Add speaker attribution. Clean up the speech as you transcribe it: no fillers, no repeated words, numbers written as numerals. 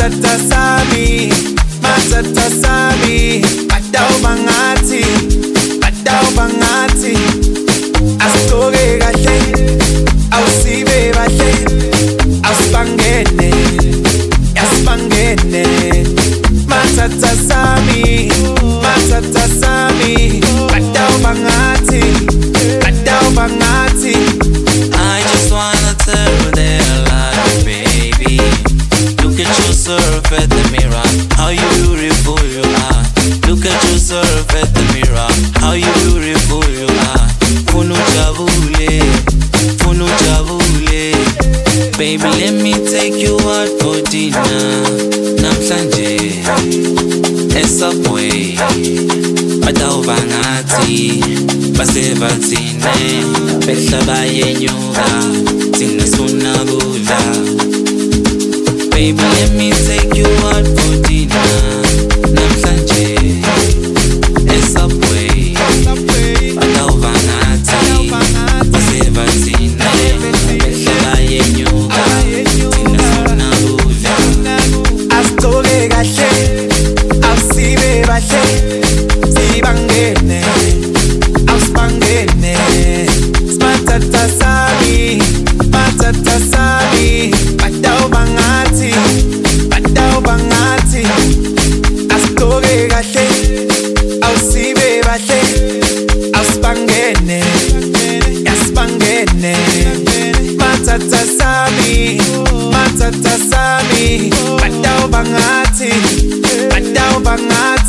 Speaker 1: matata sami, matata sami. Badao bangati, asitoke kahle, awusibe bahle, awusibangene, yasibangene. Matata sami, matata sami. Badao bangati, badao bangati.
Speaker 2: I just wanna tell you that I love you, baby. Look at yourself at the mirror, how you beautiful you are. Look at yourself at the mirror, how you beautiful you are. Funu jabule, funu jabule. Baby, let me take you out for dinner. Namhlanje, eSubway. Badao bangati, basebathine. Behla bayenyuka, thina sunabula. Baby, let me take you out for dinner. Namhlanje, eSubway. Badao bangati, basebathine. Behla bayenyuka, thina sunabula.
Speaker 1: Asitoke kahle, awusibe bahle, sibangene, awusibangene. Matata sami, matata sami. Badao bangati, badao bangati. Asitoke kahle, awusibe bahle, awusibangene, yasibangene. Matata sami, matata sami. Badao bangati, badao bangati.